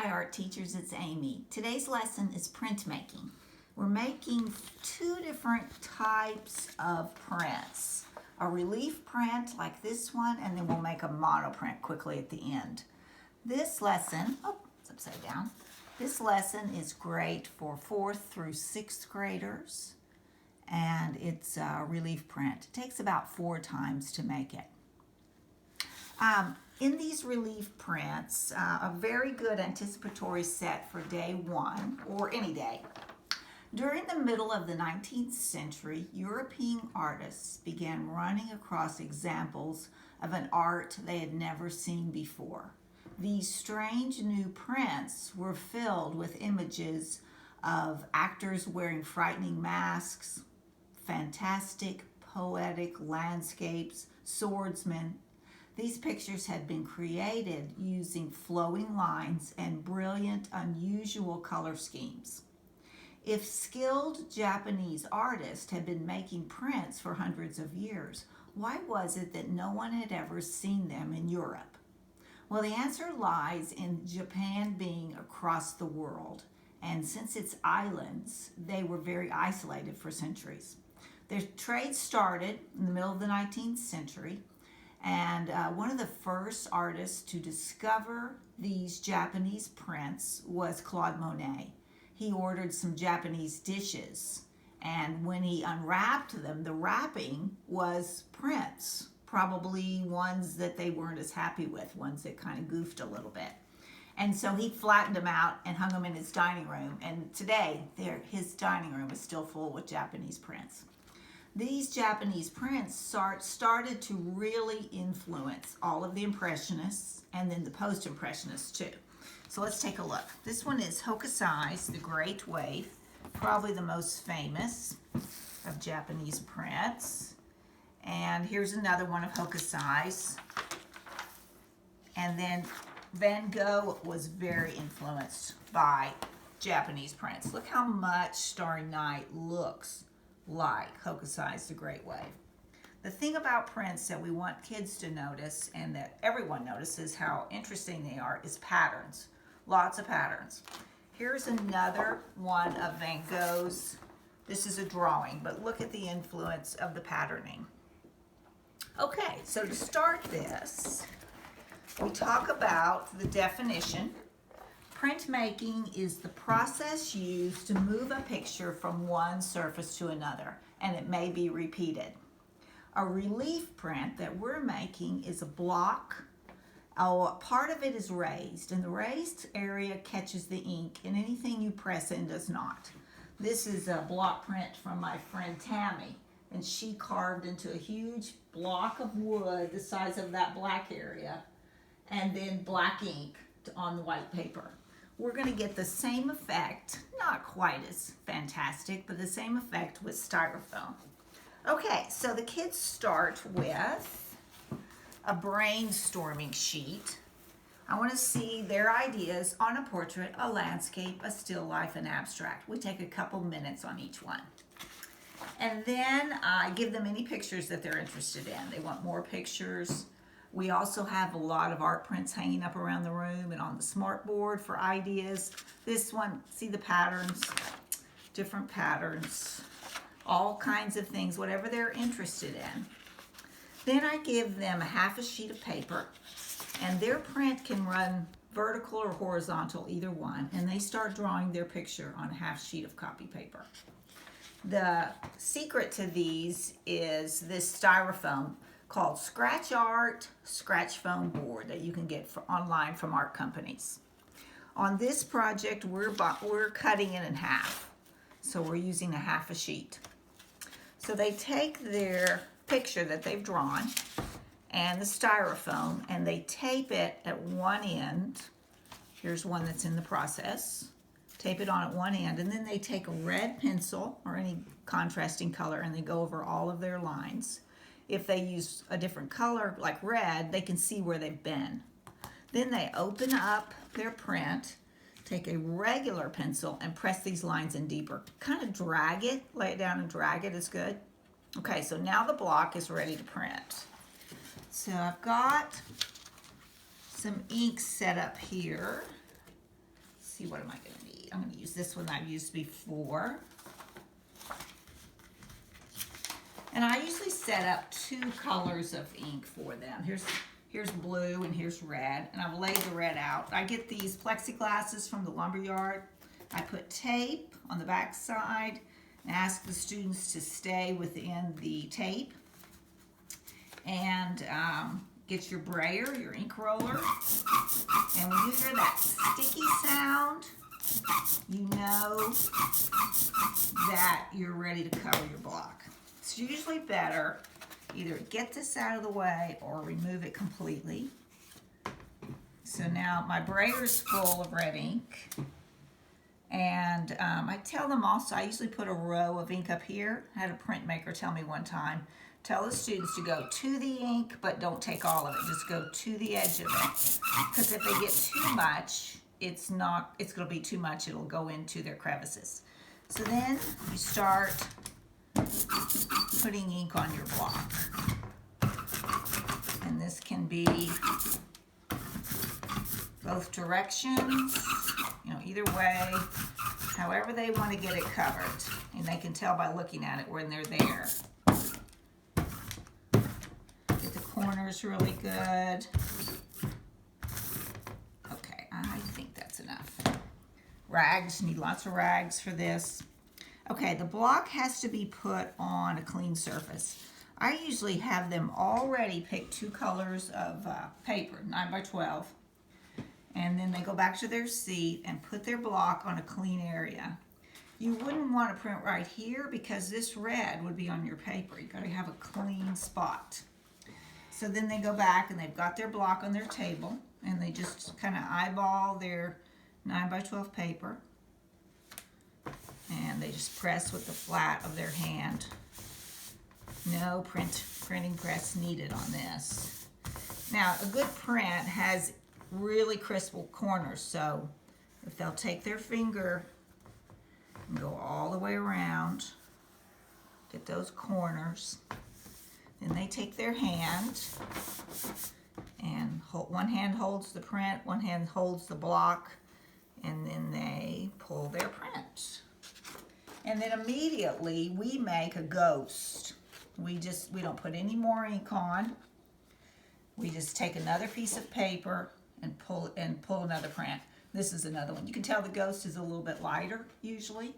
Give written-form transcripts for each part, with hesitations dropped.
Hi art teachers, it's Amy. Today's lesson is printmaking. We're making two different types of prints. A relief print like this one, and then we'll make a monoprint quickly at the end. This lesson, it's upside down. This lesson is great for 4th through 6th graders, and it's a relief print. It takes about 4 times to make it. In these relief prints, a very good anticipatory set for day 1 or any day. During the middle of the 19th century, European artists began running across examples of an art they had never seen before. These strange new prints were filled with images of actors wearing frightening masks, fantastic, poetic landscapes, swordsmen. These pictures had been created using flowing lines and brilliant, unusual color schemes. If skilled Japanese artists had been making prints for hundreds of years, why was it that no one had ever seen them in Europe? Well, the answer lies in Japan being across the world, and since it's islands, they were very isolated for centuries. Their trade started in the middle of the 19th century, and one of the first artists to discover these Japanese prints was Claude Monet. He ordered some Japanese dishes, and when he unwrapped them, the wrapping was prints, probably ones that they weren't as happy with, ones that kind of goofed a little bit. And so he flattened them out and hung them in his dining room, and today his dining room is still full with Japanese prints. These Japanese prints started to really influence all of the Impressionists and then the Post-Impressionists too. So let's take a look. This one is Hokusai's The Great Wave, probably the most famous of Japanese prints. And here's another one of Hokusai's. And then Van Gogh was very influenced by Japanese prints. Look how much Starry Night looks like Hokusai's The Great Wave. The thing about prints that we want kids to notice, and that everyone notices how interesting they are, is patterns. Lots of patterns. Here's another one of Van Gogh's. This is a drawing, but look at the influence of the patterning. Okay, so to start this, we talk about the definition. Printmaking is the process used to move a picture from one surface to another, and it may be repeated. A relief print that we're making is a block. Part of it is raised, and the raised area catches the ink, and anything you press in does not. This is a block print from my friend Tammy, and she carved into a huge block of wood the size of that black area, and then black ink on the white paper. We're going to get the same effect, not quite as fantastic, but the same effect with styrofoam. Okay, so the kids start with a brainstorming sheet. I want to see their ideas on a portrait, a landscape, a still life, and abstract. We take a couple minutes on each one. And then I give them any pictures that they're interested in. They want more pictures. We also have a lot of art prints hanging up around the room and on the smart board for ideas. This one, see the patterns, different patterns, all kinds of things, whatever they're interested in. Then I give them a half a sheet of paper, and their print can run vertical or horizontal, either one, and they start drawing their picture on a half sheet of copy paper. The secret to these is this styrofoam called Scratch Art Scratch Foam Board that you can get online from art companies. On this project, we're cutting it in half, so we're using a half a sheet. So they take their picture that they've drawn and the styrofoam, and they tape it at one end. Here's one that's in the process. Tape it on at one end, and then they take a red pencil or any contrasting color, and they go over all of their lines. If they use a different color, like red, they can see where they've been. Then they open up their print, take a regular pencil, and press these lines in deeper. Kind of drag it, lay it down and drag it is good. Okay, so now the block is ready to print. So I've got some ink set up here. see, what am I going to need? I'm going to use this one I've used before. And I usually set up 2 colors of ink for them. Here's blue and here's red, and I've laid the red out. I get these plexiglasses from the lumberyard. I put tape on the back side and ask the students to stay within the tape. And get your brayer, your ink roller, and when you hear that sticky sound, you know that you're ready to cover your block. It's usually better either get this out of the way or remove it completely. So now my brayer is full of red ink, and I tell them also, I usually put a row of ink up here. I had a printmaker tell me one time, tell the students to go to the ink, but don't take all of it. Just go to the edge of it. Because if they get too much, it's going to be too much. It'll go into their crevices. So then you start putting ink on your block. And this can be both directions, either way, however they want to get it covered. And they can tell by looking at it when they're there. Corners really good. Okay, I think that's enough. Rags, need lots of rags for this. Okay, the block has to be put on a clean surface. I usually have them already pick 2 colors of paper, 9x12, and then they go back to their seat and put their block on a clean area. You wouldn't want to print right here because this red would be on your paper. You got to have a clean spot. So then they go back and they've got their block on their table and they just kind of eyeball their 9x12 paper and they just press with the flat of their hand. No printing press needed on this. Now a good print has really crisp corners, so if they'll take their finger and go all the way around, get those corners. Then they take their hand and one hand holds the print, one hand holds the block, and then they pull their print. And then immediately we make a ghost. We don't put any more ink on. We just take another piece of paper and pull another print. This is another one. You can tell the ghost is a little bit lighter usually.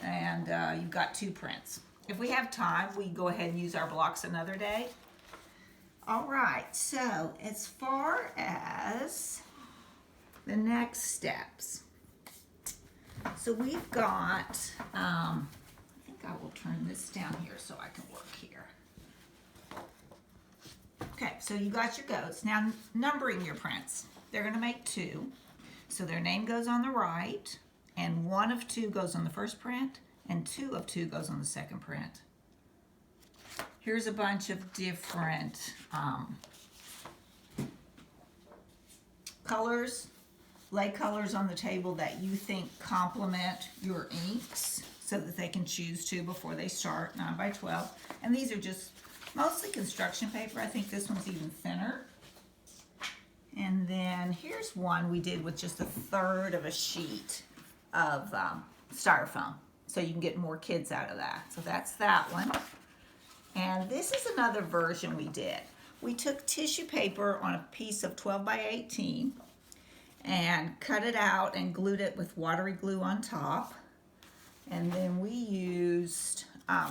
And you've got 2 prints. If we have time, we go ahead and use our blocks another day. All right, so as far as the next steps. So we've got, I think I will turn this down here so I can work here. Okay, so you got your goats. Now numbering your prints. They're gonna make 2. So their name goes on the right, and 1 of 2 goes on the first print, and 2 of 2 goes on the second print. Here's a bunch of different colors. Lay colors on the table that you think complement your inks so that they can choose 2 before they start, 9x12. And these are just mostly construction paper. I think this one's even thinner. And then here's one we did with just 1/3 of a sheet of styrofoam. So you can get more kids out of that. So that's that one. And this is another version we did. We took tissue paper on a piece of 12x18 and cut it out and glued it with watery glue on top. And then we used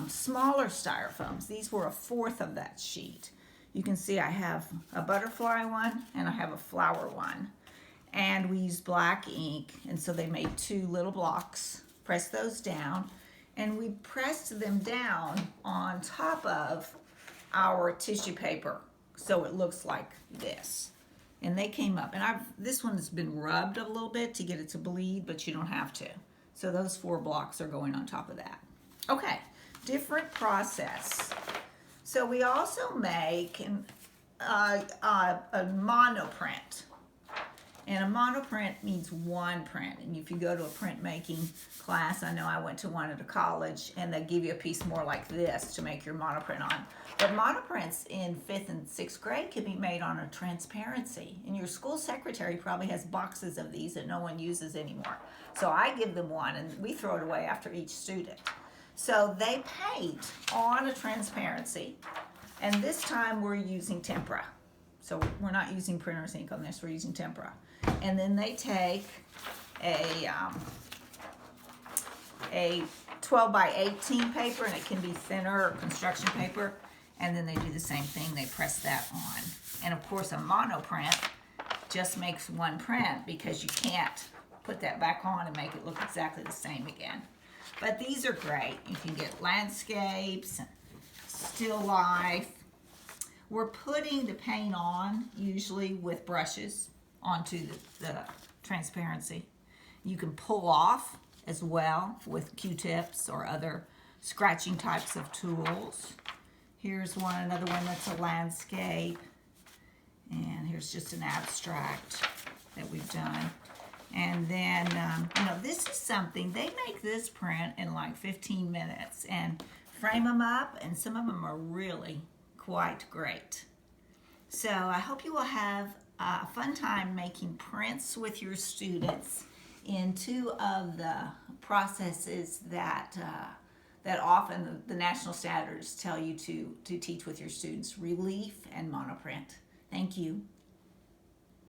smaller styrofoams. These were 1/4 of that sheet. You can see I have a butterfly one and I have a flower one. And we used black ink, and so they made 2 little blocks. Press those down, and we pressed them down on top of our tissue paper so it looks like this. And they came up, and this one has been rubbed a little bit to get it to bleed, but you don't have to. So those 4 blocks are going on top of that. Okay, different process. So we also make a monoprint. And a monoprint means one print. And if you go to a printmaking class, I know I went to one at a college, and they give you a piece more like this to make your monoprint on. But monoprints in 5th and 6th grade can be made on a transparency. And your school secretary probably has boxes of these that no one uses anymore. So I give them one, and we throw it away after each student. So they paint on a transparency, and this time we're using tempera. So we're not using printer's ink on this, we're using tempera. And then they take a 12 by 18 paper, and it can be thinner or construction paper, and then they do the same thing, they press that on. And of course a monoprint just makes one print because you can't put that back on and make it look exactly the same again. But these are great. You can get landscapes, still life. We're putting the paint on, usually with brushes, onto the transparency. You can pull off as well with Q-tips or other scratching types of tools. Here's another one that's a landscape. And here's just an abstract that we've done. And then, this is something, they make this print in like 15 minutes and frame them up, and some of them are really quite great. So I hope you will have a fun time making prints with your students in 2 of the processes that often the national standards tell you to teach with your students: relief and monoprint. Thank you.